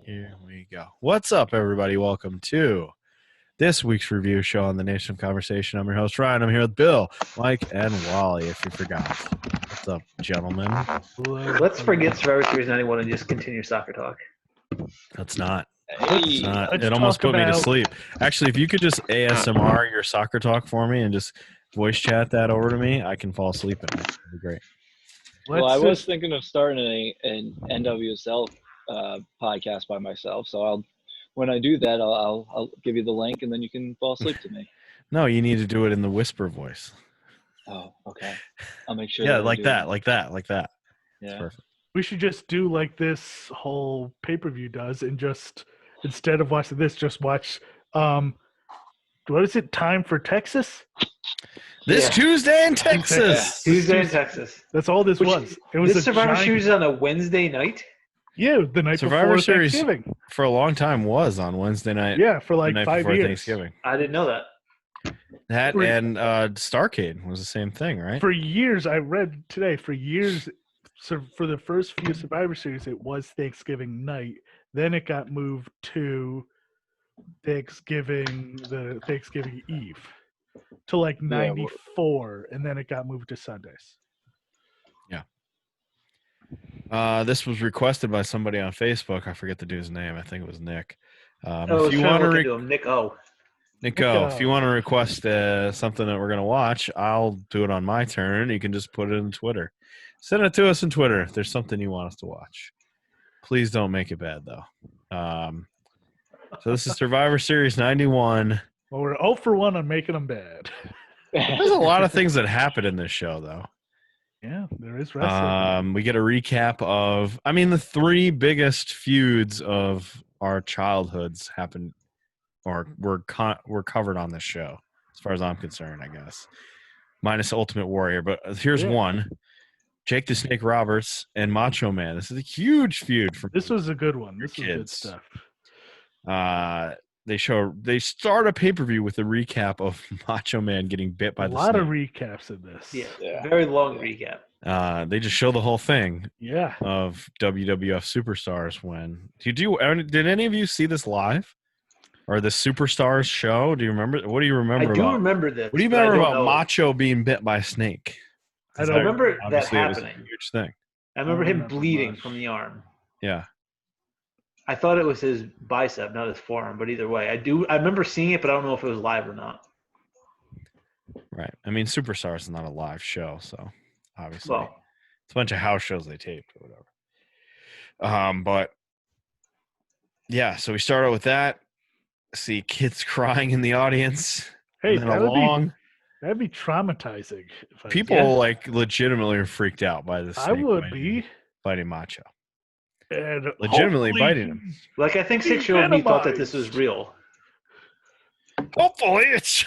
Here we go. What's up, everybody? Welcome to this week's review show on the Nation of Conversation. I'm your host, Ryan. I'm here with Bill, Mike, and Wally, if you forgot. What's up, gentlemen? Let's forget Survivor Series 91 and just continue soccer talk. Let's not. Hey, It almost put me to sleep. Actually, if you could just ASMR your soccer talk for me and just voice chat that over to me, I can fall asleep in it. That'd be great. well, I was thinking of starting an NWSL podcast by myself. So when I do that, I'll give you the link, and then you can fall asleep to me. No, you need to do it in the whisper voice. Oh, okay. I'll make sure. Yeah, that like that. Yeah. Perfect. We should just do like this whole pay-per-view does, and just instead of watching this, just watch what is it? Time for Texas? This Tuesday in Texas. Tuesday in Texas. That's all this was. It was this Survivor Series on a Wednesday night. Yeah, the night Survivor before Series Thanksgiving. For a long time was on Wednesday night. Yeah, for the like night 5 before years. Thanksgiving. I didn't know that. That and Starcade was the same thing, right? For years, I read today. For years, so for the first few Survivor Series, it was Thanksgiving night. Then it got moved to Thanksgiving Eve to like 94, and then it got moved to Sundays. Yeah. This was requested by somebody on Facebook. I forget the dude's name. I think it was Nick. If you want to Nick O. Nick O. If you want to request something that we're going to watch, I'll do it on my turn. You can just put it in Twitter. Send it to us in Twitter if there's something you want us to watch. Please don't make it bad, though. So this is Survivor Series 91. Well, we're 0 for 1 on making them bad. There's a lot of things that happen in this show, though. Yeah, there is wrestling. We get a recap of, the three biggest feuds of our childhoods happened or were covered on this show, as far as I'm concerned, I guess. Minus Ultimate Warrior. But here's one. Jake the Snake Roberts and Macho Man. This is a huge feud. This was a good one. This was good stuff. They start a pay-per-view with a recap of Macho Man getting bit by the snake. A lot of recaps in this. Yeah. Very long recap. They just show the whole thing. Yeah. Of WWF Superstars when did any of you see this live? Or the Superstars show? Do you remember? What do you remember I do remember this. What do you remember about Macho being bit by a snake? I don't remember that happening. It was a huge thing. I remember him bleeding from the arm. Yeah. I thought it was his bicep, not his forearm, but either way. I remember seeing it, but I don't know if it was live or not. Right. Superstars is not a live show, so obviously it's a bunch of house shows they taped or whatever. But yeah, so we start out with that. See kids crying in the audience. Hey, that'd be traumatizing. People legitimately are freaked out by this. I would be biting Macho. And legitimately biting him. I think 6-year-old me thought that this was real. Hopefully it's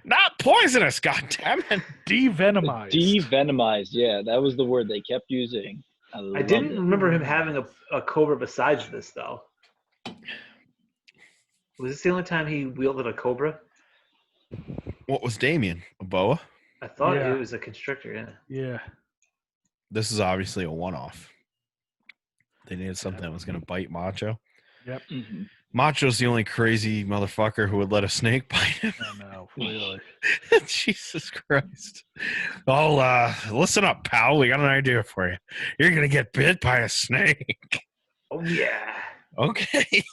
not poisonous, goddammit. Devenomized. Devenomized, yeah. That was the word they kept using. I didn't remember him having a cobra besides this, though. Was this the only time he wielded a cobra? What was Damien? A boa? I thought it was a constrictor, Yeah. This is obviously a one-off. They needed something that was going to bite Macho. Yep. Mm-hmm. Macho's the only crazy motherfucker who would let a snake bite him. I know, really. Jesus Christ. Oh, listen up, pal. We got an idea for you. You're going to get bit by a snake. Oh, yeah. Okay.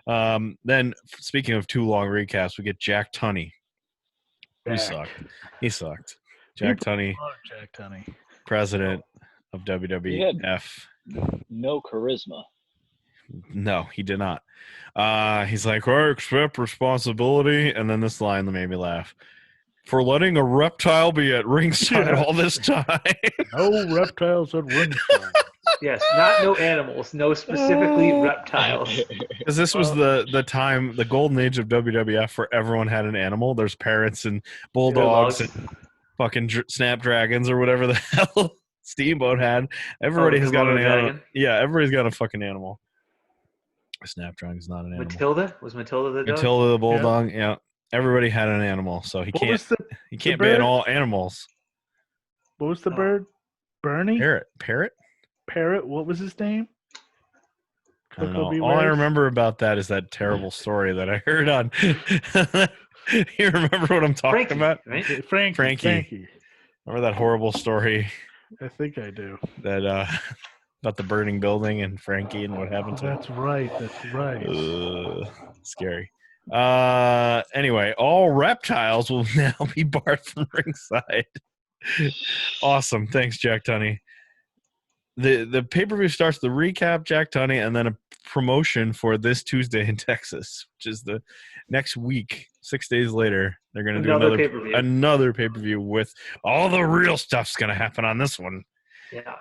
Then, speaking of too long recaps, we get Jack Tunney. He sucked. Jack Tunney, president of WWF. No charisma. No, he did not. He's like, I accept responsibility. And then this line that made me laugh. For letting a reptile be at ringside all this time. No reptiles at ringside. Yes, not no animals. No, specifically reptiles. Because this was the time, the golden age of WWF where everyone had an animal. There's parrots and bulldogs and fucking snapdragons or whatever the hell Steamboat had. Everybody has got an animal. Yeah, everybody's got a fucking animal. Snapdragon's not an animal. Matilda? Was Matilda the dog? Matilda the bulldog, yeah. Everybody had an animal, so he can't ban all animals. What was the bird? Bernie? Parrot? Parrot, what was his name? I don't Coco know. All I Bewares? remember about that is that terrible story that I heard on. You remember what I'm talking Frankie, about? right? Frankie. Remember that horrible story I think I do. that about the burning building and Frankie and what happened to him? That's right. Scary. Anyway, all reptiles will now be barred from ringside. Awesome. Thanks, Jack Tunney. The pay-per-view starts the recap, Jack Tunney, and then a promotion for this Tuesday in Texas, which is the next week. 6 days later, they're going to do another pay-per-view with all the real stuff's going to happen on this one. Yeah.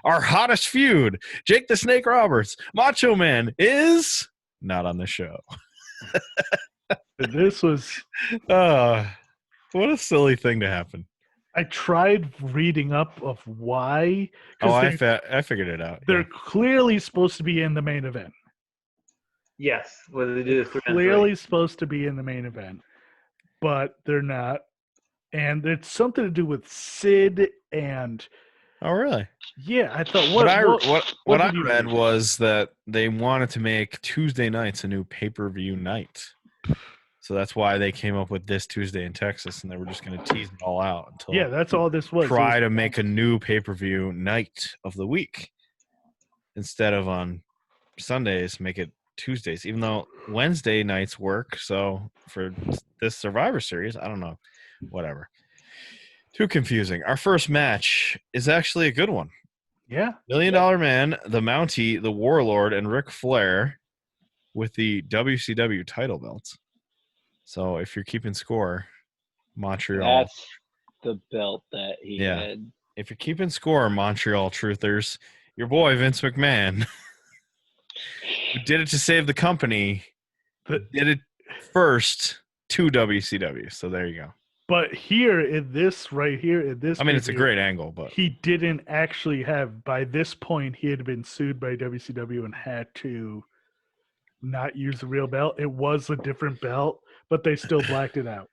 Our hottest feud, Jake the Snake Roberts, Macho Man, is not on the show. This was. What a silly thing to happen. I tried reading up of why. Oh, I figured it out. They're clearly supposed to be in the main event. Yes. Whether they do the clearly supposed to be in the main event, but they're not. And it's something to do with Sid and. Oh, really? Yeah, I thought. What I read was that they wanted to make Tuesday nights a new pay-per-view night. So that's why they came up with this Tuesday in Texas, and they were just going to tease it all out until that's all this was. Try to make a new pay-per-view night of the week instead of on Sundays. Make it Tuesdays, even though Wednesday nights work. So for this Survivor Series, I don't know, whatever. Too confusing. Our first match is actually a good one. Yeah, $1 Million Man, the Mountie, the Warlord, and Ric Flair with the WCW title belts. So if you're keeping score, Montreal. That's the belt that he had. If you're keeping score, Montreal Truthers, your boy Vince McMahon, who did it to save the company, did it first to WCW. So there you go. But here in this, I mean, it's a great angle, but he didn't actually have. By this point, he had been sued by WCW and had to not use the real belt. It was a different belt, but they still blacked it out.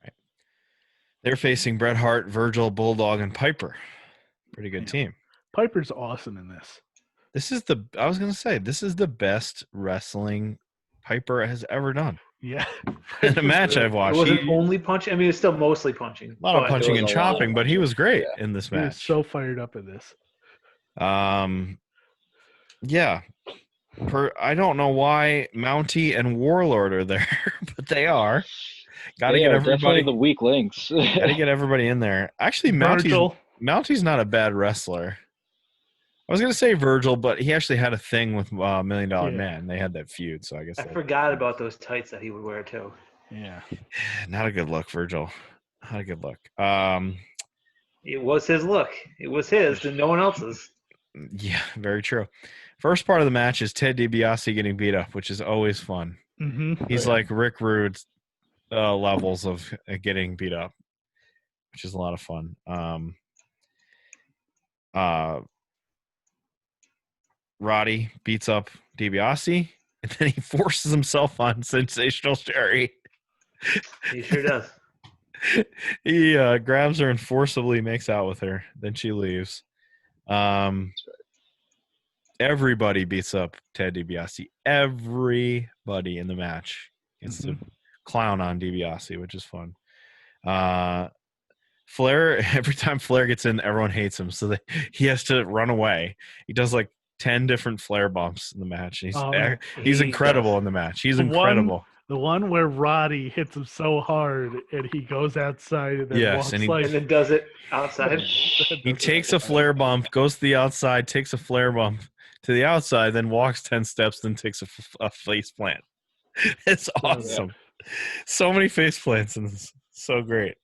Right. They're facing Bret Hart, Virgil, Bulldog, and Piper. Pretty good team. Piper's awesome in this. This is the best wrestling Piper has ever done. Yeah. In a match I've watched. It wasn't only punching. I mean, it's still mostly punching. A lot of punching and chopping, but he was great in this match. He was so fired up in this. Yeah. I don't know why Mountie and Warlord are there, but they are. Got to get everybody. Definitely the weak links. Got to get everybody in there. Actually, Mountie's not a bad wrestler. I was gonna say Virgil, but he actually had a thing with $1 Million Man. They had that feud, so I guess I forgot about those tights that he would wear too. Yeah, not a good look, Virgil. Not a good look. It was his look. It was his, and no one else's. Yeah, very true. First part of the match is Ted DiBiase getting beat up, which is always fun. Mm-hmm. He's like Rick Rude's levels of getting beat up, which is a lot of fun. Roddy beats up DiBiase, and then he forces himself on Sensational Sherry. He sure does. He grabs her and forcibly makes out with her. Then she leaves. Everybody beats up Ted DiBiase. Everybody in the match gets to clown on DiBiase, which is fun. Flair, every time Flair gets in, everyone hates him, so he has to run away. He does like 10 different Flair bumps in the match. He's incredible in the match. He's incredible. The one where Roddy hits him so hard and he goes outside and then walks and then does it outside. He takes a Flair bump, goes to the outside, takes a Flair bump to the outside, then walks 10 steps, then takes a face plant. It's awesome. Yeah. So many face plants and it's so great.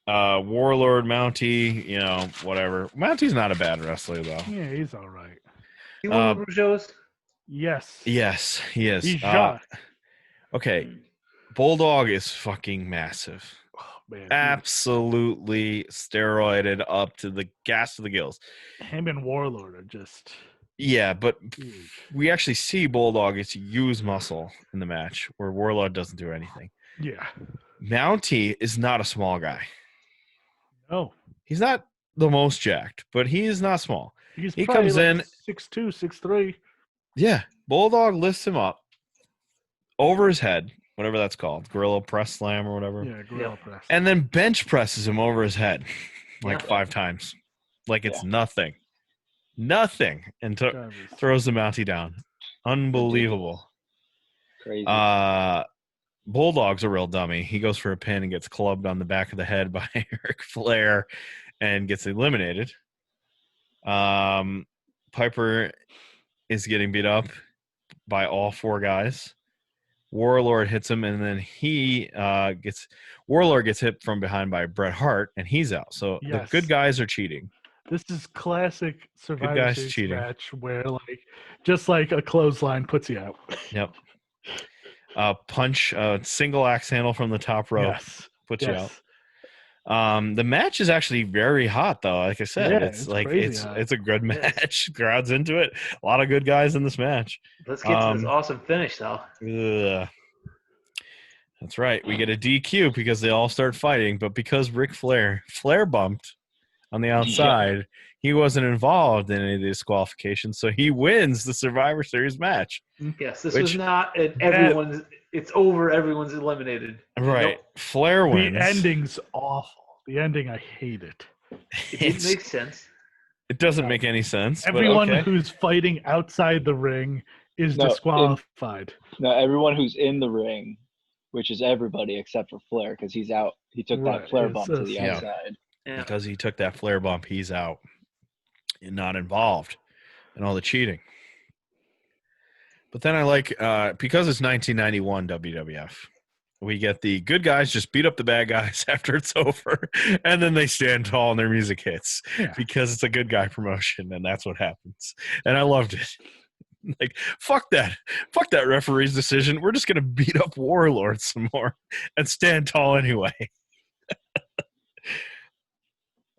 Warlord, Mountie, whatever. Mountie's not a bad wrestler though. Yeah, he's all right. He won the shows. Yes, he is. He's shot. Okay, Bulldog is fucking massive. Oh, man. Absolutely steroided up to the gas of the gills. Him and Warlord are just. Yeah, but we actually see Bulldog gets to use muscle in the match where Warlord doesn't do anything. Yeah. Mountie is not a small guy. No. He's not the most jacked, but he is not small. He's He probably comes like in. 6'2", 6'3". Yeah, Bulldog lifts him up over his head, whatever that's called, gorilla press slam or whatever, Yeah, gorilla press. and then bench presses him over his head like Yeah. 5 times, like it's nothing, and throws the Mountie down. Unbelievable. Crazy. Bulldog's a real dummy. He goes for a pin and gets clubbed on the back of the head by Ric Flair and gets eliminated. Piper is getting beat up by all 4 guys. Warlord hits him, and then Warlord gets hit from behind by Bret Hart, and he's out. So the good guys are cheating. This is classic Survivor guys Series cheating. match where, like, just like a clothesline puts you out. Yep. Punch, single axe handle from the top rope puts you out. The match is actually very hot, though. Like I said, it's like it's a good match. Crowd's into it. A lot of good guys in this match. Let's get to this awesome finish, though. That's right. We get a DQ because they all start fighting, but because Ric Flair bumped on the outside, he wasn't involved in any of the disqualifications, so he wins the Survivor Series match. Yes, this was not it's over. Everyone's eliminated. Right. Nope. Flair wins. The ending's awful. The ending, I hate it. It didn't make sense. It doesn't make any sense. Everyone who's fighting outside the ring is disqualified. No, everyone who's in the ring, which is everybody except for Flair, because he's out. He took that Flair bump to the outside. Yeah. Because he took that Flair bump, he's out and not involved in all the cheating. But then I like, because it's 1991 WWF, we get the good guys just beat up the bad guys after it's over, and then they stand tall and their music hits because it's a good guy promotion, and that's what happens. And I loved it. Like, fuck that referee's decision. We're just going to beat up Warlord some more and stand tall anyway.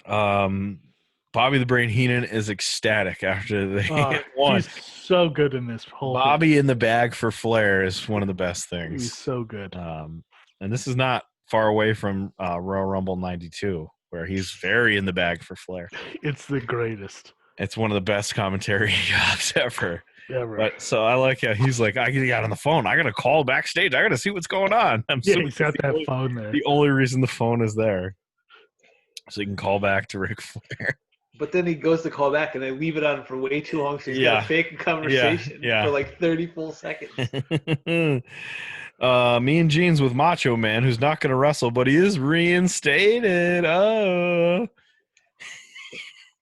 Bobby the Brain Heenan is ecstatic after they won. He's so good in this whole Bobby thing. in the bag for Flair is one of the best things. He's so good. And this is not far away from Royal Rumble 92, where he's very in the bag for Flair. It's the greatest. It's one of the best commentary jobs ever. Ever. But so I like how he's like, I got on the phone. I got to call backstage. I got to see what's going on. He's got that phone there. The only reason the phone is there. So he can call back to Ric Flair. But then he goes to call back, and they leave it on for way too long, so he's got to fake a conversation for like 30 full seconds. Me and Gene's with Macho Man, who's not going to wrestle, but he is reinstated. Oh.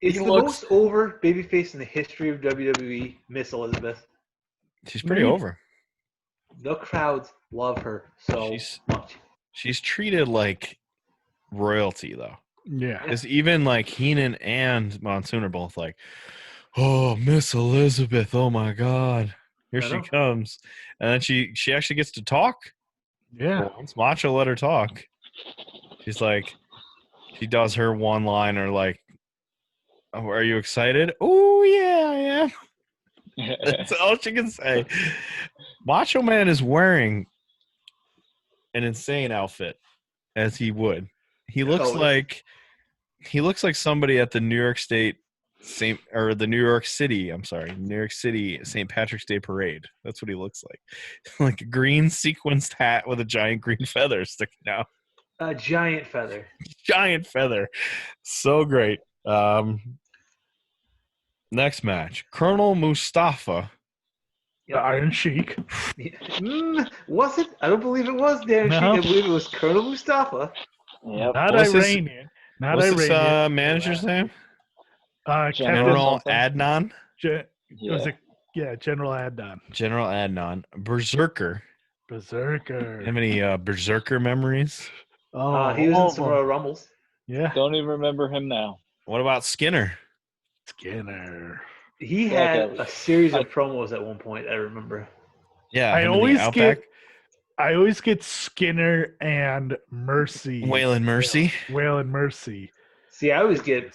It's the most over babyface in the history of WWE, Miss Elizabeth. She's pretty over. The crowds love her so much. She's treated like royalty, though. Yeah. Because even like Heenan and Monsoon are both like, oh, Miss Elizabeth, oh my God. Here she comes. And then she actually gets to talk. Yeah. Once Macho let her talk, she's like, she does her one-liner like, oh, are you excited? Oh, yeah, I am. That's all she can say. Macho Man is wearing an insane outfit, as he would. He looks like somebody at the New York City St. Patrick's Day parade. That's what he looks like. Like a green sequenced hat with a giant green feather sticking out. A giant feather. Giant feather. So great. Next match. Colonel Mustafa. The Iron Sheik. Was it? I don't believe it was the Iron Sheik. I believe it was Colonel Mustafa. Yep. Not Iranian. What's his manager's name? General Adnan. General Adnan. General Adnan. Berserker. Have any Berserker memories? He was in some Royal Rumbles. Yeah. Don't even remember him now. What about Skinner? He had a series of promos at one point, I remember. Yeah. I always get Skinner and Mercy. Waylon Mercy. See, I always get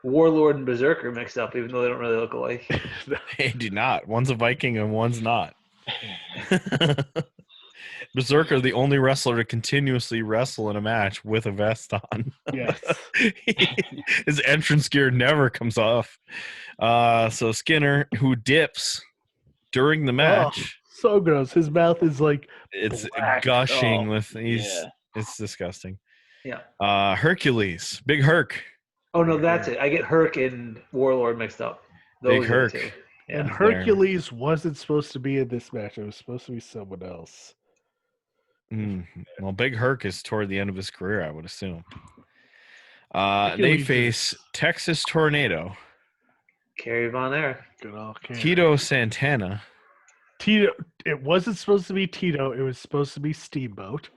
Warlord and Berserker mixed up, even though they don't really look alike. They do not. One's a Viking and one's not. Berserker, the only wrestler to continuously wrestle in a match with a vest on. Yes. His entrance gear never comes off. So Skinner, who dips during the match, So gross. His mouth is like it's black. gushing Oh, with yeah. It's disgusting. Yeah. Hercules, Big Herc. Oh no, that's it. I get Herc and Warlord mixed up. Big Those are the Herc. two. And Yeah. Hercules wasn't supposed to be in this match. It was supposed to be someone else. Well, Big Herc is toward the end of his career, I would assume. They Hercules face is Texas Tornado, Kerry Von Erich. good all Tito Santana, Tito. It wasn't supposed to be Tito. It was supposed to be Steamboat.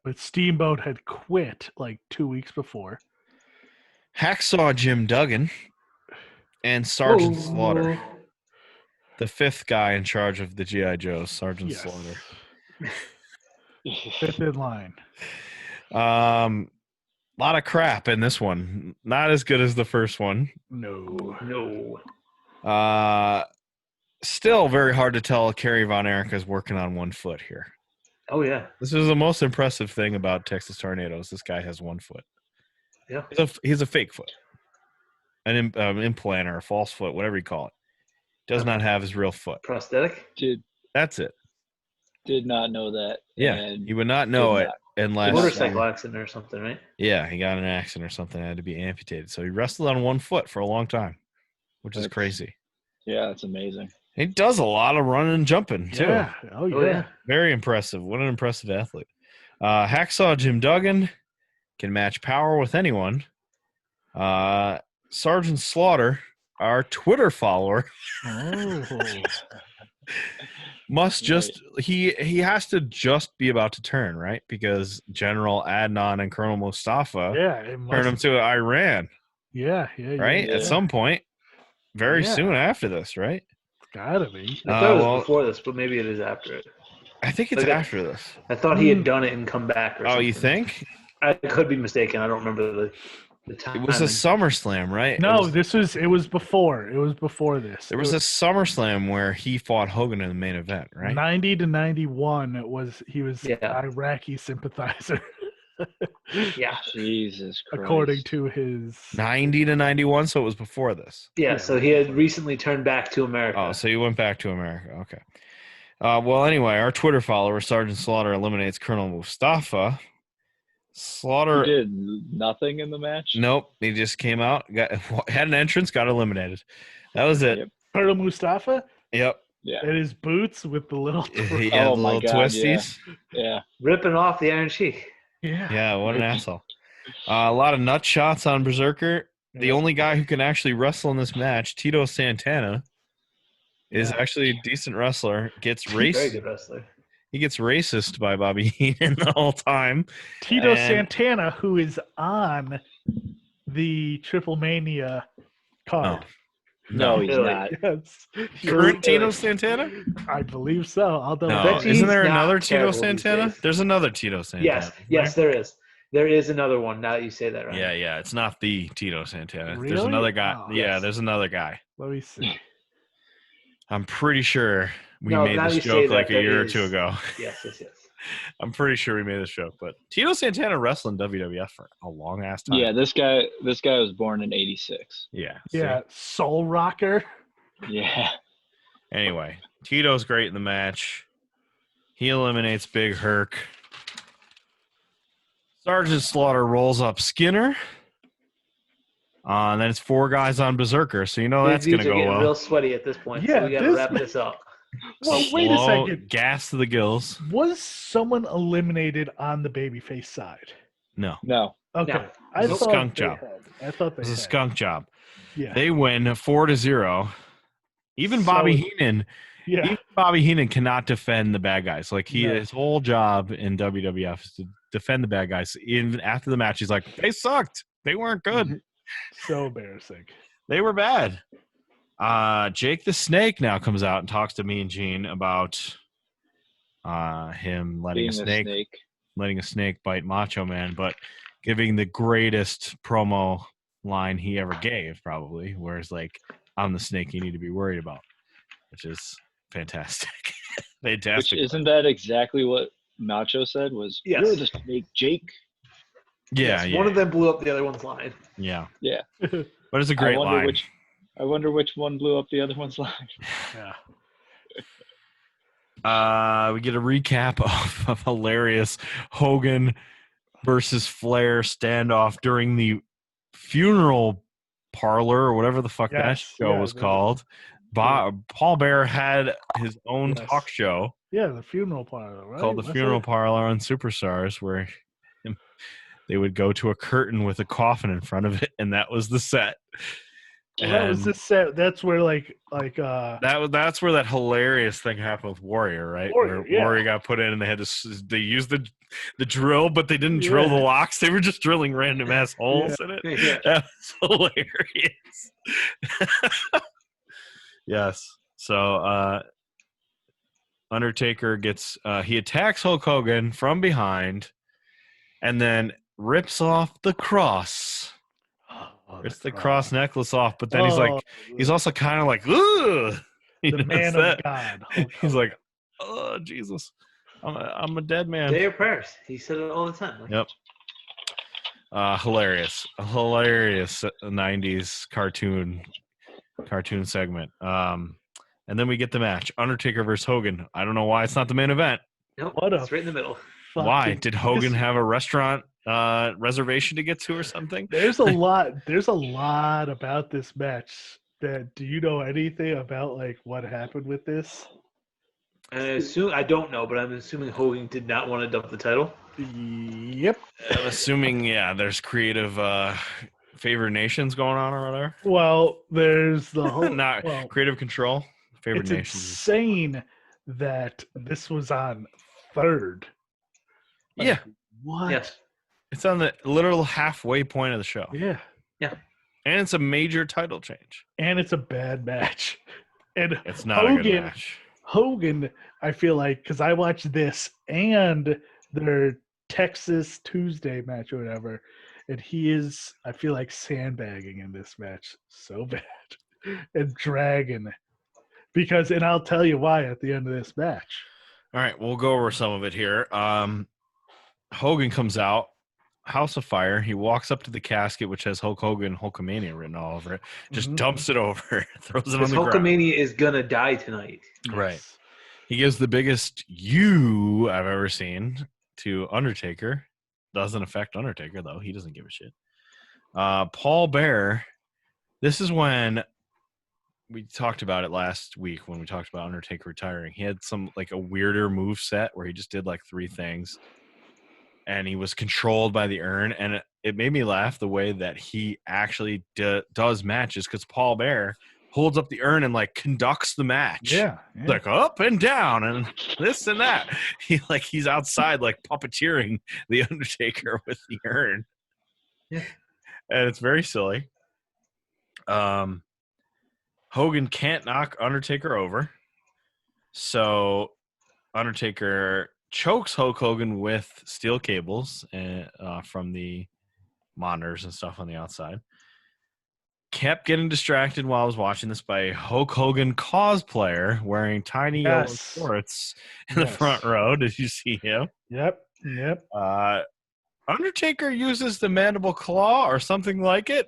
But Steamboat had quit like 2 weeks before. Hacksaw Jim Duggan, and Sergeant Whoa. Slaughter. The fifth guy in charge of the G.I. Joes, Sergeant Yes. Slaughter. Fifth in line. A lot of crap in this one. Not as good as the first one. No. Still very hard to tell Kerry Von Erich is working on one foot here. Oh yeah. This is the most impressive thing about Texas Tornadoes. This guy has one foot. Yeah. He's a fake foot. An implant or a false foot, whatever you call it. Does not have his real foot. Prosthetic? That's it. Did not know that. Yeah, and you would not know it unless Motorcycle accident or something, right? Yeah, he got in an accident or something, had to be amputated. So he wrestled on one foot for a long time, which is crazy. Yeah, that's amazing. He does a lot of running and jumping too. Yeah. Oh yeah. Oh yeah. Very impressive. What an impressive athlete. Hacksaw Jim Duggan can match power with anyone. Sergeant Slaughter, our Twitter follower, Oh. must just he has to just be about to turn, right? Because General Adnan and Colonel Mustafa Yeah. turned him to Iran, Yeah. right? Yeah. At some point, very Yeah. soon after this, right? Gotta be. I thought it was well, before this, but maybe it is after it. I think it's Okay. after this. I thought he had done it and come back or Oh, something. you think? I could be mistaken. I don't remember the time. It was a SummerSlam, right? No, it was before. It was before this. There was a SummerSlam where he fought Hogan in the main event, right? 90 to 91. He was Yeah. Iraqi sympathizer. Yeah. Jesus Christ. According to his 90 to 91, so it was before this. Yeah, so he had recently turned back to America. Oh, so you went back to America. Okay. Well, anyway, our Twitter follower, Sergeant Slaughter, eliminates Colonel Mustafa. Slaughter He did nothing in the match? Nope. He just came out, had an entrance, got eliminated. That was it. Yep. Colonel Mustafa Yep. Yeah. and his boots with the little. He had Oh, the my little God, twisties. Yeah. Ripping off the Iron Sheik. Yeah. Yeah, what an asshole. A lot of nut shots on Berserker. The Yeah. only guy who can actually wrestle in this match, Tito Santana, is actually a decent wrestler. Gets Very racist. good wrestler. He gets racist by Bobby Heenan the whole time. Tito And- Santana, who is on the Triple Mania card. No, he's Really? not. Yes. Current Tito Really? Santana? I believe so. I'll double No, bet check. you isn't there he's not another Tito terrible these Santana? days. There's another Tito Santana. Yes, isn't yes, there is. There is another one. Now that you say that, right? Yeah, it's not the Tito Santana. There's Really? another guy. Oh, yeah, yes. there's another guy. Let me see. I'm pretty sure we No, made now this you say joke that, like a there year or is- two ago. Yes. I'm pretty sure we made this joke, but Tito Santana wrestled in WWF for a long ass time. Yeah, this guy was born in 86. Yeah. see? Yeah, Soul Rocker. Yeah. Anyway, Tito's great in the match. He eliminates Big Herc. Sergeant Slaughter rolls up Skinner. And then it's 4 guys on Berserker, so you know These that's going to dudes are go getting well. real sweaty at this point. Yeah, so we got to this- wrap this up. Well, wait a Slow second. Gas to the gills. Was someone eliminated on the babyface side? No. No. Okay. No. I It was a thought skunk they job. had. I thought they It was a had. skunk job. Yeah. They win 4-0. Even Bobby Heenan, yeah. Bobby Heenan cannot defend the bad guys. Like No. his whole job in WWF is to defend the bad guys. Even after the match, he's like, "They sucked. They weren't good. So embarrassing. They were bad." Jake the Snake now comes out and talks to me and Gene about him letting Being letting a snake bite Macho Man, but giving the greatest promo line he ever gave, probably, whereas like, "I'm the snake you need to be worried about," which is fantastic. Which Fantastic. isn't that exactly what Nacho said was, Yes. "You're the snake, Jake." Yeah, Yes, one of them blew up the other one's line. Yeah. Yeah. But it's a great line. I wonder which one blew up the other one's line. Yeah. We get a recap of hilarious Hogan versus Flair standoff during the funeral parlor or whatever the fuck that show was called. Paul Bearer had his own talk show. Yeah, the funeral parlor, right? Called the Funeral Parlor on Superstars, where they would go to a curtain with a coffin in front of it, and that was the set. Well, that was the set. That's where that's where that hilarious thing happened with Warrior, right? Warrior got put in, and they used the drill, but they didn't drill the locks. They were just drilling random ass holes in it. Yeah. That was hilarious. Yes. So Undertaker gets he attacks Hulk Hogan from behind, and then rips off the cross. Rips the cross necklace off, but then he's also kind of like, ugh. The man of God. He's like, oh, Jesus. I'm a dead man. Day of prayers. He said it all the time. Yep. Hilarious 90s cartoon segment. And then we get the match, Undertaker versus Hogan. I don't know why it's not the main event. Nope, it's right in the middle. Why did Hogan have a restaurant reservation to get to or something? There's a lot about this match. Do you know anything about what happened with this? I don't know, but I'm assuming Hogan did not want to dump the title. Yep. I'm assuming, there's creative favored nations going on or whatever. Well, there's the whole creative control. Favored it's nations. Insane that this was on third. Yeah. What? Yes. It's on the literal halfway point of the show. Yeah. Yeah. And it's a major title change. And it's a bad match. And it's not a good match. Hogan, I feel like, because I watched this and their Texas Tuesday match or whatever, and he is, I feel like, sandbagging in this match so bad and dragging. And I'll tell you why at the end of this match. All right, we'll go over some of it here. Hogan comes out, House of Fire. He walks up to the casket, which has Hulk Hogan, Hulkamania written all over it. Just dumps it over, throws it on the ground. Hulkamania is gonna die tonight. Right. Yes. He gives the biggest "you" I've ever seen to Undertaker. Doesn't affect Undertaker though. He doesn't give a shit. Paul Bearer. This is when we talked about it last week when we talked about Undertaker retiring. He had some a weirder move set where he just did 3 things. And he was controlled by the urn, and it made me laugh the way that he actually does matches, because Paul Bearer holds up the urn and conducts the match. Yeah. Up and down and this and that. He's outside puppeteering the Undertaker with the urn. Yeah. And it's very silly. Hogan can't knock Undertaker over, so Undertaker chokes Hulk Hogan with steel cables from the monitors and stuff on the outside. Kept getting distracted while I was watching this by a Hulk Hogan cosplayer wearing tiny yellow shorts in the front row. Did you see him? Yep. Undertaker uses the mandible claw or something like it.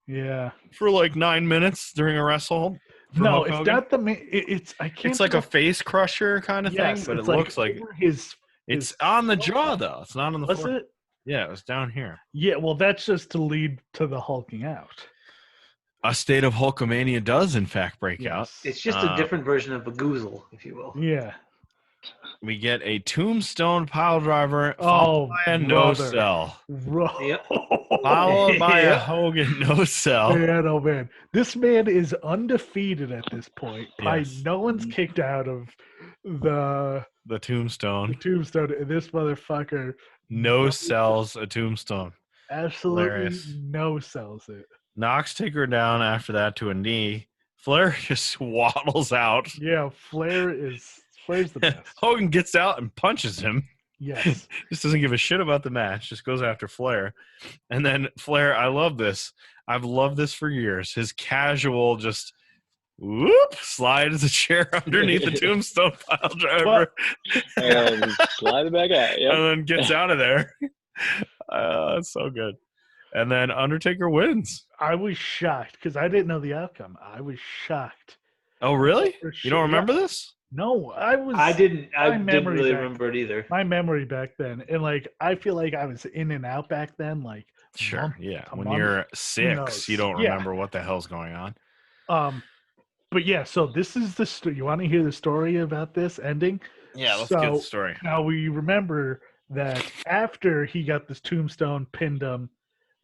Yeah. For 9 minutes during a wrestle. No, it's not the main. I can't. It's like a face crusher kind of thing, but it looks like it's on the jaw though. It's not on the. Was it? Yeah, it was down here. Yeah, well, that's just to lead to the hulking out. A state of Hulkamania does in fact break out. It's just a different version of Bagoozle, if you will. Yeah. We get a tombstone pile driver followed by a no sell. Yep. Followed by a Hogan no sell. Man, oh man. This man is undefeated at this point. Yes. No one's kicked out of the tombstone. The tombstone. And this motherfucker no sells a tombstone. Absolutely hilarious. No sells it. Knocks Taker down after that to a knee. Flair just waddles out. Yeah, Flair's the best. Hogan gets out and punches him. Yes. Just doesn't give a shit about the match. Just goes after Flair. And then Flair, I love this. I've loved this for years. His casual just Whoop! Slides a chair underneath the tombstone pile driver, And slide it back out. Yep. and then gets out of there. That's so good. And then Undertaker wins. I was shocked because I didn't know the outcome. I was shocked. Oh, really? For You sure. don't remember Yeah. this? No, I was. I didn't memory really back- remember it either. My memory back then, and like I feel like I was in and out back then. Like Sure. month Yeah. to When month. you're 6, knows? you don't Yeah. remember what the hell's going on. But yeah. So this is the story. You want to hear the story about this ending? Yeah, let's get the So- story. Now we remember that after he got this tombstone pinned him,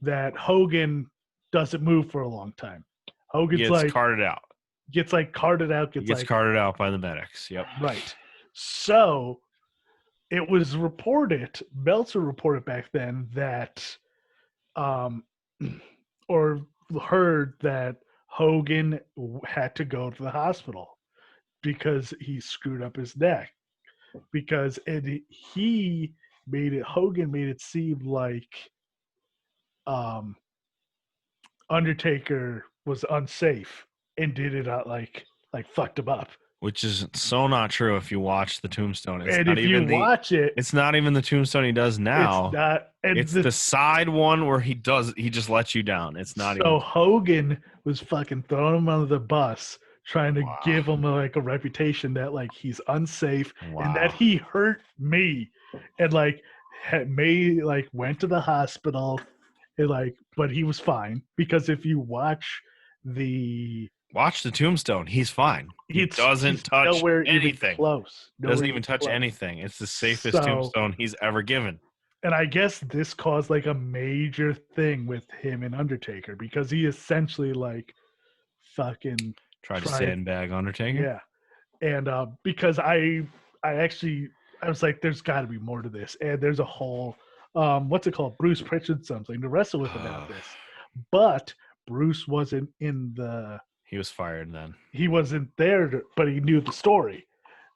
that Hogan doesn't move for a long time. Hogan's Gets carted out. gets like carted out. He gets carted out by the medics. Yep. Right. So it was reported, Meltzer reported back then that, or heard that Hogan had to go to the hospital because he screwed up his neck. Because Hogan made it seem like Undertaker was unsafe and did it like fucked him up. Which is so not true if you watch the tombstone. It's And not if even you watch it, it's not even the tombstone he does now. it's not. And It's the side one where he just lets you down. It's not so Hogan was fucking throwing him under the bus, trying to Wow. give him like a reputation that like he's unsafe even and that he hurt me, and like went to the hospital, and like, but he was fine because if you watch the watch the tombstone. He's fine. He he's doesn't touch nowhere even anything. close. Doesn't Nowhere even touch close. anything. It's the safest So- tombstone he's ever given. And I guess this caused like a major thing with him and Undertaker because he essentially like fucking Tried to tried- sandbag Undertaker. yeah. And because I was like, there's got to be more to this, and there's a whole what's it called, Bruce Pritchard something to wrestle with about this, but Bruce wasn't in the. He was fired then. He wasn't there, but he knew the story,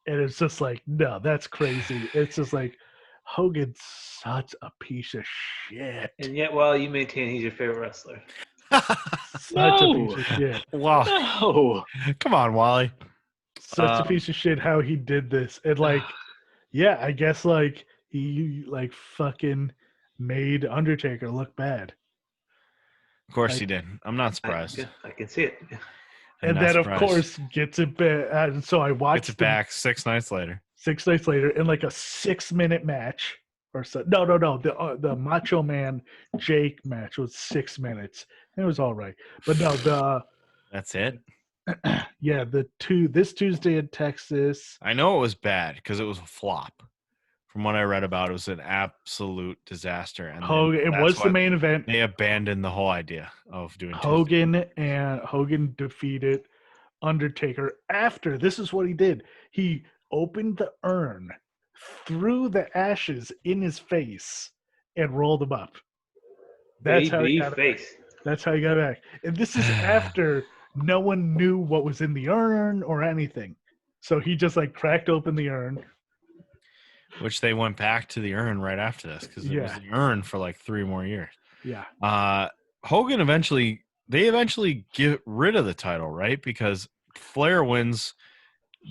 and it's just like, no, that's crazy. It's just like Hogan's such a piece of shit. And yet, while you maintain he's your favorite wrestler. Such No. a piece of shit. Wow. No. Come on, Wally. Such a piece of shit how he did this. And like, yeah, I guess like he like fucking made Undertaker look bad. Of course Like- he did. I'm not surprised. I can see it. I'm And not then of surprised. course gets it back. And so I watched Gets it back 6 nights later. 6 nights later in like a 6-minute match or so. No. The Macho Man Jake match was 6 minutes. It was all right. But no, That's it. this Tuesday in Texas. I know it was bad because it was a flop. From what I read about, it was an absolute disaster. And then Hogan, it that's was the why main event. They abandoned the whole idea of doing Hogan defeated Undertaker after. This is what he did. He opened the urn, threw the ashes in his face, and rolled him up. That's how he got it back. face. That's how he got it back. And this is after no one knew what was in the urn or anything. So he just like cracked open the urn. which they went back to the urn right after this because it was Yeah. the urn for like 3 more years. Yeah. Hogan eventually get rid of the title, right? Because Flair wins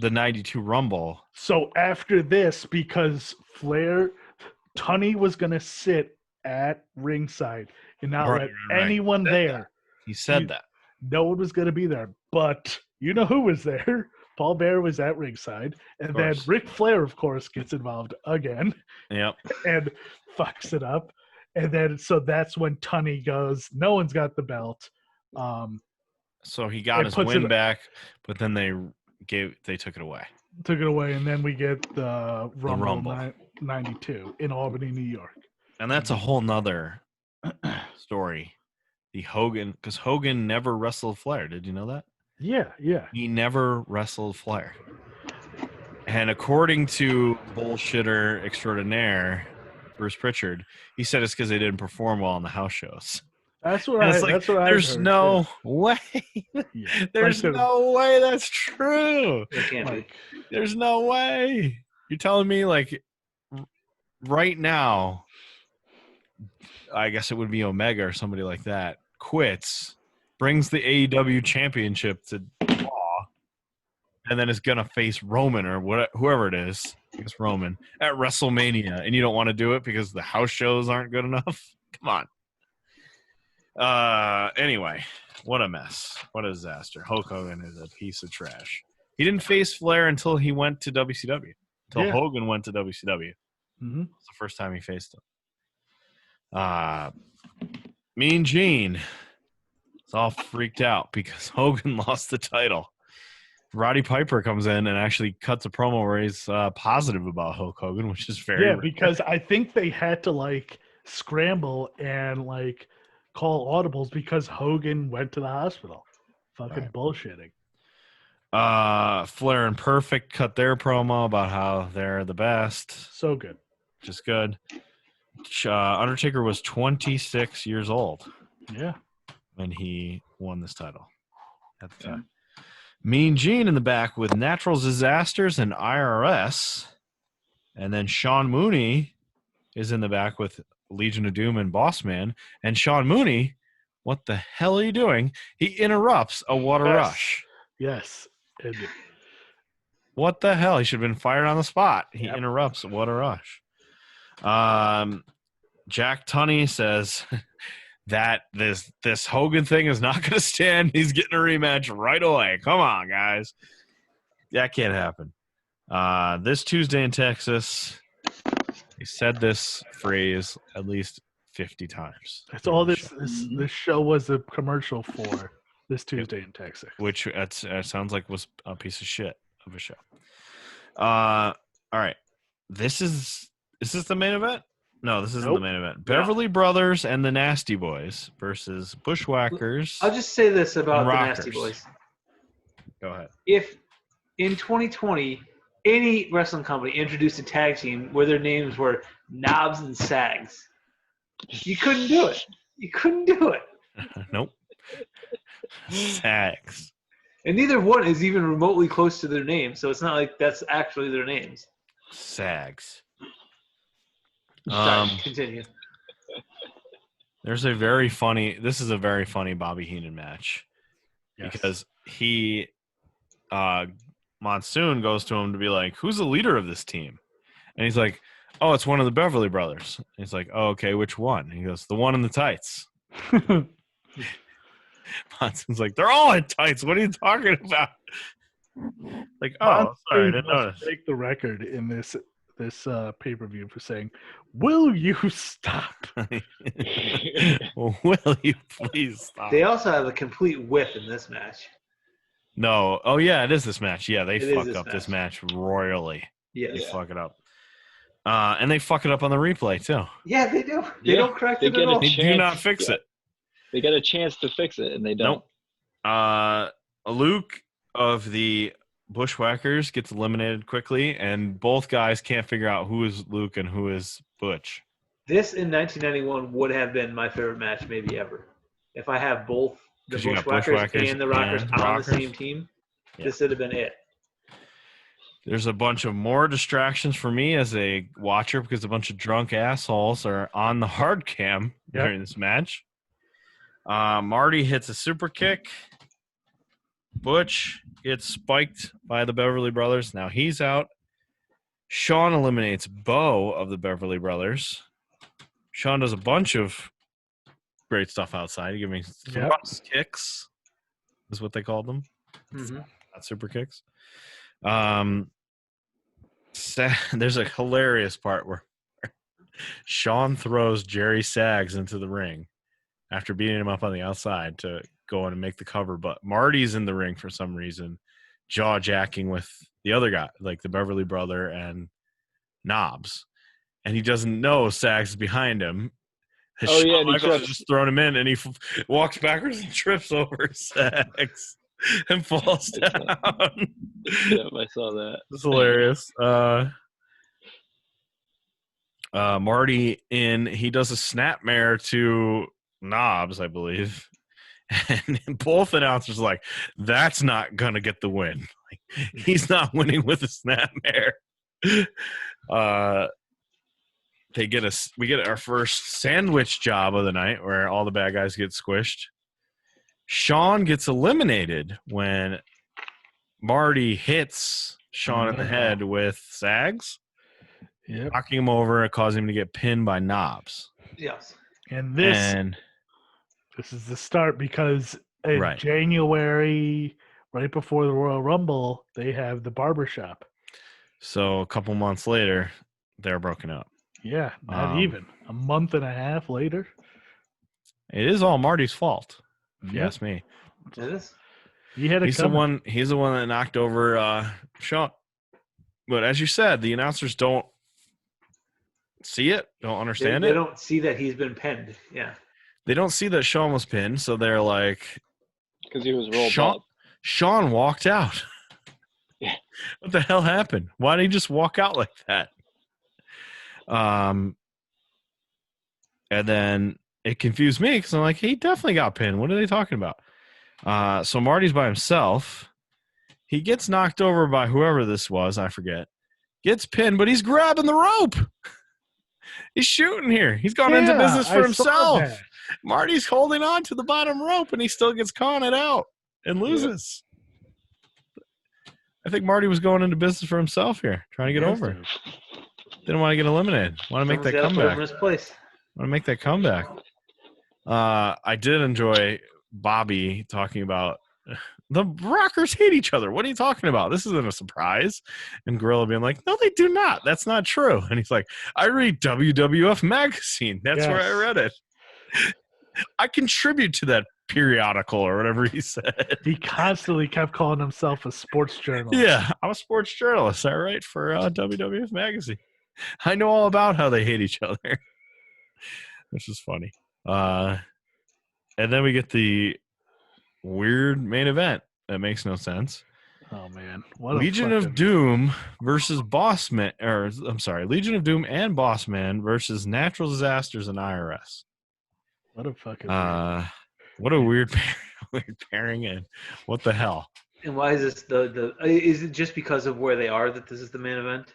the 92 Rumble. So after this, because Tunney was going to sit at ringside and not Right, let right. anyone Said there. He said You- that. No one was going to be there. But you know who was there? Paul Bearer was at ringside. And then course. Ric Flair, of course, gets involved again Yep. and fucks it up. And then so that's when Tunney goes, no one's got the belt. So he got It his puts win it- back, but then they took it away. Took it away, and then we get the Rumble, Rumble. 92 in Albany, New York. And that's a whole nother story. Because Hogan never wrestled Flair. Did you know that? Yeah. He never wrestled Flair. And according to bullshitter extraordinaire Bruce Pritchard, he said it's because they didn't perform well on the house shows. That's what And I. it's like, That's what I. there's no way. Yeah. There's Like the- no way that's true. It can't be. Like, There's no way. You're telling me like right now, I guess it would be Omega or somebody like that, quits, brings the AEW championship to Raw, and then is gonna face Roman or whoever it is. I guess Roman at WrestleMania, and you don't want to do it because the house shows aren't good enough. Come on. Anyway, what a mess. What a disaster. Hulk Hogan is a piece of trash. He didn't face Flair until he went to WCW. Until Hogan went to WCW. Mm-hmm. It's the first time he faced him. Mean Gene is all freaked out because Hogan lost the title. Roddy Piper comes in and actually cuts a promo where he's positive about Hulk Hogan, which is very rare. Because I think they had to like scramble and like call audibles because Hogan went to the hospital. Fucking bullshitting. Flair and Perfect cut their promo about how they're the best. So good. Just good. Undertaker was 26 years old. Yeah. When he won this title at the time. Mean Gene in the back with Natural Disasters and IRS. And then Sean Mooney is in the back with Legion of Doom and Boss Man. And Sean Mooney, what the hell are you doing? He interrupts a Water Rush. Yes. What the hell? He should have been fired on the spot. He interrupts What a Rush. Jack Tunney says that this Hogan thing is not going to stand. He's getting a rematch right away. Come on, guys. That can't happen. This Tuesday in Texas, he said this phrase at least 50 times. That's all this show was a commercial for this Tuesday in Texas. Which sounds like was a piece of shit of a show. All right. Is this the main event? No, this isn't the main event. Beverly Brothers and the Nasty Boys versus Bushwhackers. I'll just say this about the Nasty Boys. Go ahead. If in 2020 any wrestling company introduced a tag team where their names were Knobs and Sags, you couldn't do it. You couldn't do it. Nope. Sags. And neither one is even remotely close to their name, so it's not like that's actually their names. Sags. Continue. This is a very funny Bobby Heenan match. Yes. Because he Monsoon goes to him to be like, who's the leader of this team? And he's like, oh, it's one of the Beverly Brothers. And he's like, oh, okay, which one? And he goes, the one in the tights. Monsoon's like, they're all in tights. What are you talking about? Like, oh, sorry, I didn't notice. Take the record in this pay-per-view for saying, will you stop? Will you please stop? They also have a complete whiff in this match. No. Oh, yeah, it is this match. Yeah, they fuck up this match royally. Yes. They fuck it up. And they fuck it up on the replay, too. Yeah, they do. They don't correct it at all. They do not fix it. They get a chance to fix it, and they don't. Nope. Luke of the Bushwhackers gets eliminated quickly, and both guys can't figure out who is Luke and who is Butch. This in 1991 would have been my favorite match maybe ever. If I have both the Bushwhackers and the Rockers on the same team, this would have been it. There's a bunch of more distractions for me as a watcher because a bunch of drunk assholes are on the hard cam during this match. Marty hits a super kick. Butch gets spiked by the Beverly Brothers. Now he's out. Sean eliminates Bo of the Beverly Brothers. Sean does a bunch of great stuff outside. He gives me thrust kicks, is what they called them. Mm-hmm. Not super kicks. There's a hilarious part where Sean throws Jerry Sags into the ring after beating him up on the outside to go in and make the cover, but Marty's in the ring for some reason, jaw jacking with the other guy, like the Beverly brother and Knobs, and he doesn't know Sags is behind him. And Michaels just thrown him in, and he walks backwards and trips over Sags and falls down. Yep, I saw that. It's hilarious. Marty he does a snapmare to Knobs, I believe. And both announcers are like, that's not gonna get the win. Like, he's not winning with a snapmare. We get our first sandwich job of the night where all the bad guys get squished. Sean gets eliminated when Marty hits Sean in the head with Sags, knocking him over and causing him to get pinned by Knobs. Yes. And this is the start because in January, right before the Royal Rumble, they have the barbershop. So a couple months later, they're broken up. Yeah, not even. A month and a half later. It is all Marty's fault, if you ask me. It is. He's the one that knocked over Sean. But as you said, the announcers don't see it, don't understand it. They don't see that he's been pinned. Yeah. They don't see that Sean was pinned, so they're like, because he was rolled up. Sean walked out. Yeah. What the hell happened? Why did he just walk out like that? And then it confused me because I'm like, he definitely got pinned. What are they talking about? So Marty's by himself. He gets knocked over by whoever this was, I forget. Gets pinned, but he's grabbing the rope. He's shooting here. He's gone into business for himself. Marty's holding on to the bottom rope, and he still gets caught out and loses. I think Marty was going into business for himself here, trying to get over. Didn't want to get eliminated. Want to make that comeback. Want to make that comeback. I did enjoy Bobby talking about the Rockers hate each other. What are you talking about? This isn't a surprise. And Gorilla being like, no, they do not. That's not true. And he's like, I read WWF magazine. That's where I read it. I contribute to that periodical or whatever he said. He constantly kept calling himself a sports journalist. Yeah, I'm a sports journalist. I write for WWF magazine. I know all about how they hate each other, which is funny. And then we get the weird main event that makes no sense. Oh man, Legion of Doom versus Bossman, or I'm sorry, Legion of Doom and Bossman versus Natural Disasters and IRS. What a fucking what a weird pairing in. What the hell? And why is this is it just because of where they are that this is the main event?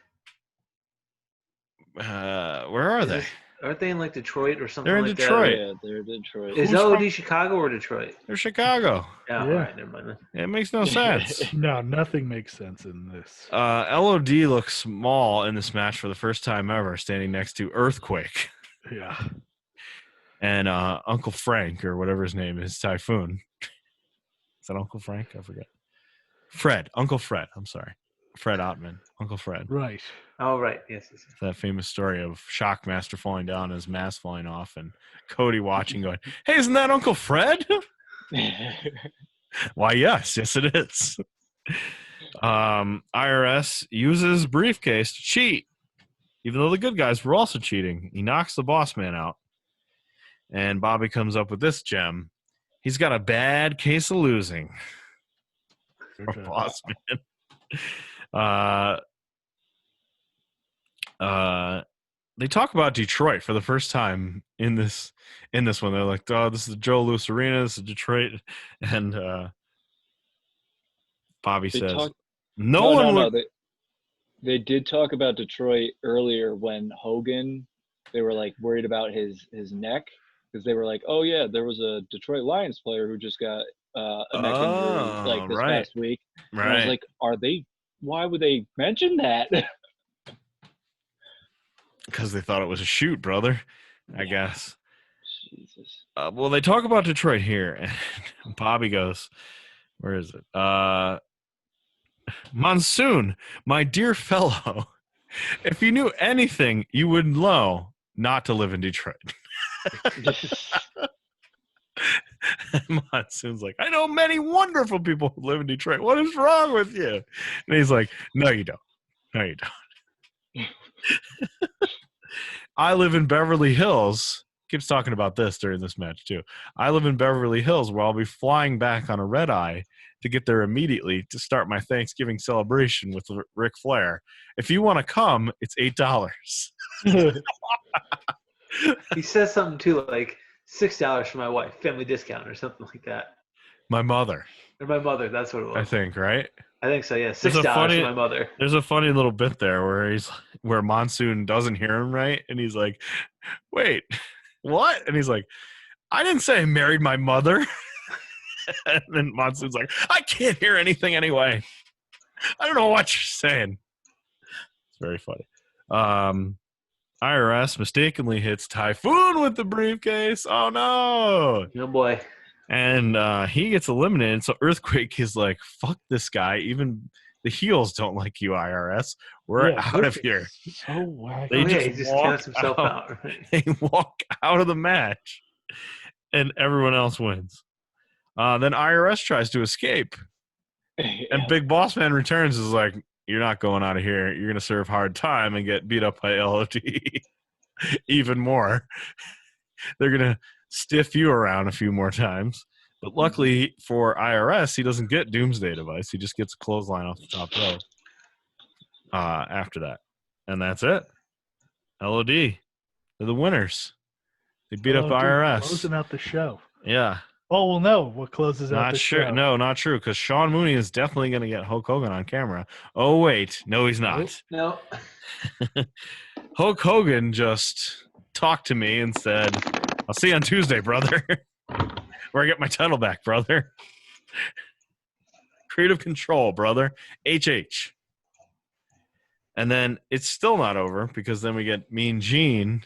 Where are they? Aren't they in like Detroit or something? They're in like Detroit. That? Yeah, they're Detroit. Is LOD Chicago or Detroit? They're Chicago. Yeah, all right, never mind. It makes no sense. No, nothing makes sense in this. LOD looks small in this match for the first time ever, standing next to Earthquake. Yeah. And Uncle Frank, or whatever his name is, Typhoon. Is that Uncle Frank? I forget. Fred. Uncle Fred. I'm sorry. Fred Ottman. Uncle Fred. Right. Oh, right. Yes. That famous story of Shockmaster falling down and his mask falling off and Cody watching going, hey, isn't that Uncle Fred? Why, yes. Yes, it is. IRS uses briefcase to cheat, even though the good guys were also cheating. He knocks the boss man out. And Bobby comes up with this gem. He's got a bad case of losing. Boss man. They talk about Detroit for the first time in this one. They're like, oh, this is the Joe Louis Arena. This is Detroit. And Bobby says, no. They did talk about Detroit earlier when Hogan, they were like worried about his neck. Because they were like, oh, yeah, there was a Detroit Lions player who just got a neck injury like this past week. Right. And I was like, why would they mention that? Because they thought it was a shoot, brother, I guess. Jesus. Well, they talk about Detroit here. And Bobby goes, where is it? Monsoon, my dear fellow, if you knew anything, you would know not to live in Detroit. Monsoon's like, I know many wonderful people who live in Detroit. What is wrong with you? And he's like, no, you don't. No, you don't. I live in Beverly Hills. Keeps talking about this during this match, too. I live in Beverly Hills, where I'll be flying back on a red eye to get there immediately to start my Thanksgiving celebration with Ric Flair. If you want to come, it's $8. He says something too, like $6 for my wife, family discount or something like that. My mother. Or my mother, that's what it was. I think, right? I think so, yeah. $6 for my mother. There's a funny little bit there where Monsoon doesn't hear him right, and he's like, wait, what? And he's like, I didn't say I married my mother. And then Monsoon's like, I can't hear anything anyway. I don't know what you're saying. It's very funny. IRS mistakenly hits Typhoon with the briefcase. Oh no! No boy. And he gets eliminated. So Earthquake is like, "Fuck this guy." Even the heels don't like you, IRS. We're out of here. So wacky. They He just walk counts himself out. They walk out of the match, and everyone else wins. Then IRS tries to escape, and Big Boss Man returns. Is like, "You're not going out of here. You're gonna serve hard time and get beat up by LOD even more. They're gonna stiff you around a few more times." But luckily for IRS, he doesn't get Doomsday Device. He just gets a clothesline off the top rope after that. And that's it. LOD. They're the winners. They beat up IRS. Closing out the show. Yeah. Oh, well, no. What closes out Not the sure. show? No, not true. Because Sean Mooney is definitely going to get Hulk Hogan on camera. Oh, wait. No, he's not. No. Hulk Hogan just talked to me and said, "I'll see you on Tuesday, brother." Where I get my title back, brother. Creative Control, brother. HH. And then it's still not over because then we get Mean Gene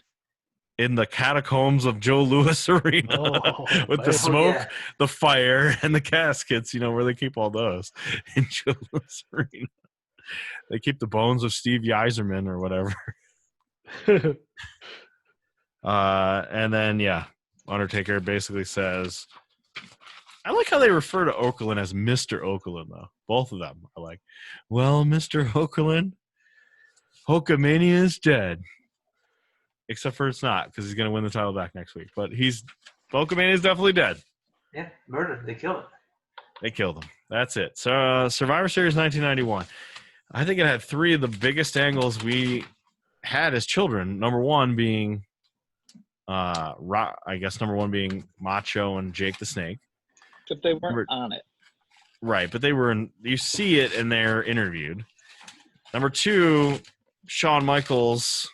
in the catacombs of Joe Louis Arena with the smoke, the fire, and the caskets, where they keep all those in Joe Louis Arena. They keep the bones of Steve Yzerman or whatever. And then, Undertaker basically says, I like how they refer to Okerlund as Mr. Okerlund, though. Both of them are like, "Well, Mr. Okerlund, Hulkamania is dead." Except for it's not, because he's going to win the title back next week. But Hulkamania is definitely dead. Yeah, murdered. They killed him. They killed him. That's it. So Survivor Series 1991. I think it had three of the biggest angles we had as children. Number one being Macho and Jake the Snake. Except they weren't on it. Right, but they were you see it and they're interviewed. Number two, Shawn Michaels,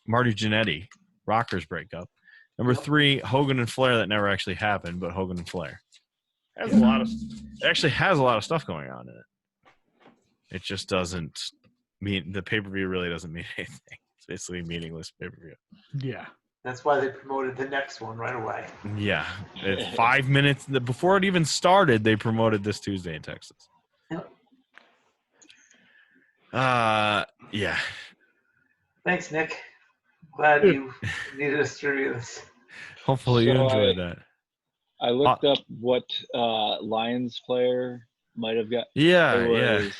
Marty Jannetty, Rockers breakup. Number three, Hogan and Flair, that never actually happened, but Hogan and Flair. It actually has a lot of stuff going on in it. It just doesn't mean, the pay-per-view really doesn't mean anything. It's basically a meaningless pay-per-view. Yeah. That's why they promoted the next one right away. Yeah. 5 minutes before it even started, they promoted this Tuesday in Texas. Yep. Yeah. Thanks, Nick. Glad you needed us to review this. Hopefully you enjoyed that. I looked up what Lions player might have got. It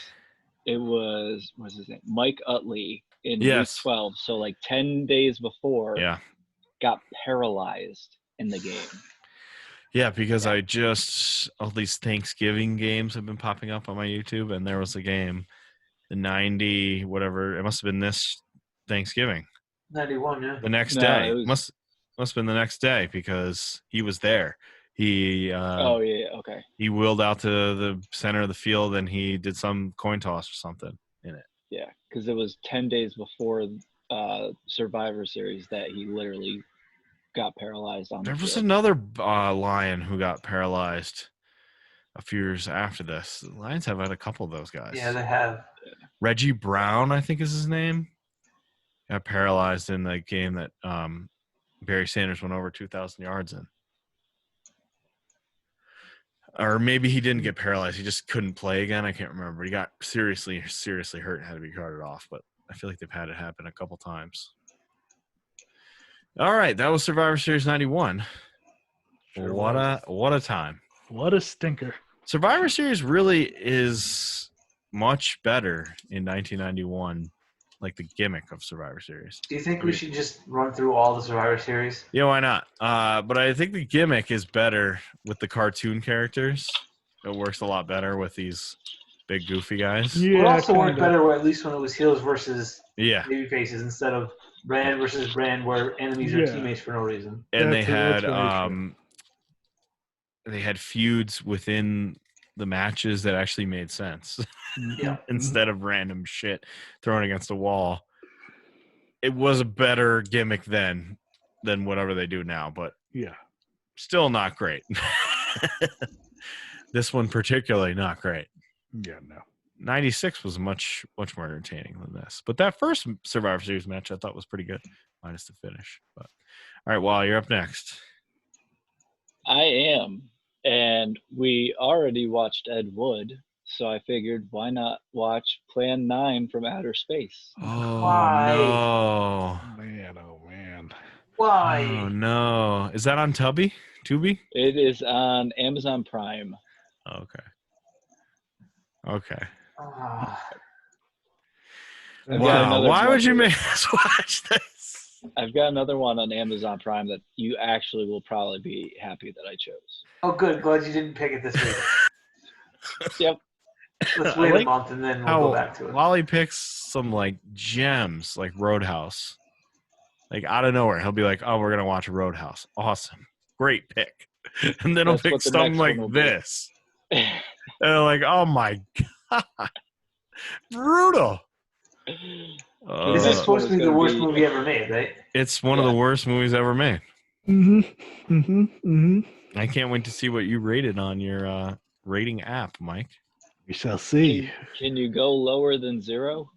was what's his name? Mike Utley in week 12. So like 10 days before. Yeah. Got paralyzed in the game. Yeah, because all these Thanksgiving games have been popping up on my YouTube, and there was a game, the 90 whatever. It must have been this Thanksgiving. 91, yeah. The next day. Must have been the next day because he was there. He okay. He wheeled out to the center of the field and he did some coin toss or something in it. Yeah, because it was 10 days before Survivor Series that he literally got paralyzed on. There was another Lion who got paralyzed a few years after this. The Lions have had a couple of those guys. Yeah, they have. Reggie Brown, I think is his name, got paralyzed in the game that Barry Sanders went over 2,000 yards in. Or maybe he didn't get paralyzed. He just couldn't play again. I can't remember. He got seriously hurt and had to be carted off. But I feel like they've had it happen a couple times. All right, that was Survivor Series 91. Sure What a time. What a stinker. Survivor Series really is much better in 1991, like the gimmick of Survivor Series. Do you think we should just run through all the Survivor Series? Yeah, why not? But I think the gimmick is better with the cartoon characters. It works a lot better with these big goofy guys. Yeah, it also worked better, at least when it was heels versus baby faces instead of brand versus brand, where enemies are teammates for no reason. And they had feuds within the matches that actually made sense. Yeah. Instead of random shit thrown against a wall. It was a better gimmick then than whatever they do now, but still not great. This one particularly not great. Yeah, '96 was much more entertaining than this. But that first Survivor Series match I thought was pretty good, minus the finish. But all right, Wally, you're up next. I am. And we already watched Ed Wood, so I figured why not watch Plan 9 from Outer Space? Oh Why? no! Man, oh man. Why? Oh no! Is that on Tubi? It is on Amazon Prime. Okay. Okay. Ah. I've got Wow. another Why one would you for make us watch this? I've got another one on Amazon Prime that you actually will probably be happy that I chose. Oh, good. Glad you didn't pick it this week. Yep. Let's I wait a like month and then we'll How go back to it. Wally picks some like gems, like Roadhouse, like out of nowhere. He'll be like, "Oh, we're gonna watch Roadhouse. Awesome, great pick," and then he'll That's pick what the something next like one will be. this. And they're like, "Oh my god, brutal!" This is supposed to be the gonna worst be- movie ever made, right? It's one of the worst movies ever made. I can't wait to see what you rated on your rating app, Mike. We shall see. Can you go lower than 0?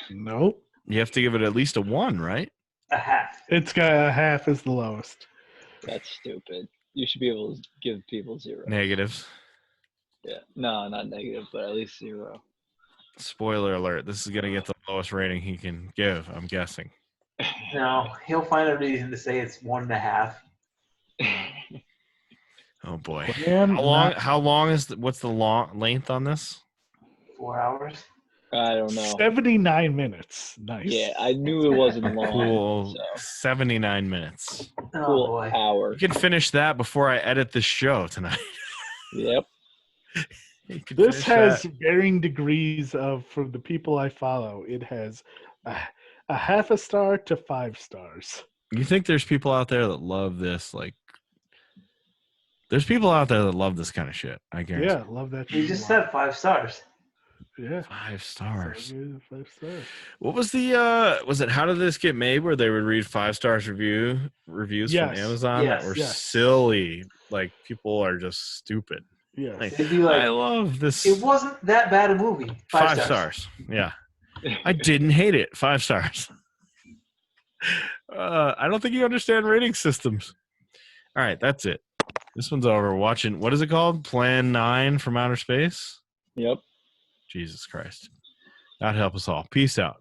Nope. You have to give it at least a 1, right? A half. It's got a half is the lowest. That's stupid. You should be able to give people 0. Negatives. Yeah. No, not negative, but at least 0. Spoiler alert: this is gonna get the lowest rating he can give. I'm guessing. No, he'll find a reason to say it's 1.5. Oh boy. Man, How long is what's the length on this? 4 hours. I don't know. 79 minutes. Nice. Yeah, I knew it wasn't long. Cool. So, 79 minutes. Oh cool boy. hour. You can finish that before I edit this show tonight. Yep. You can This finish has that. varying degrees of, from the people I follow, it has a half a star to 5 stars. You think there's people out there that love this? Like, there's people out there that love this kind of shit. I guarantee. Yeah, love that. You just said 5 stars. Yeah. 5 stars. 5 stars. What was the was it How Did This Get Made, where they would read 5 stars reviews Yes. from Amazon that were Yes. silly? Like, people are just stupid. Yes. Like, It'd be like, I love this. it wasn't that bad a movie. 5 stars. Yeah. I didn't hate it. 5 stars. I don't think you understand rating systems. All right, that's it. This one's over. We're watching, what is it called? Plan 9 from Outer Space? Yep. Jesus Christ. God help us all. Peace out.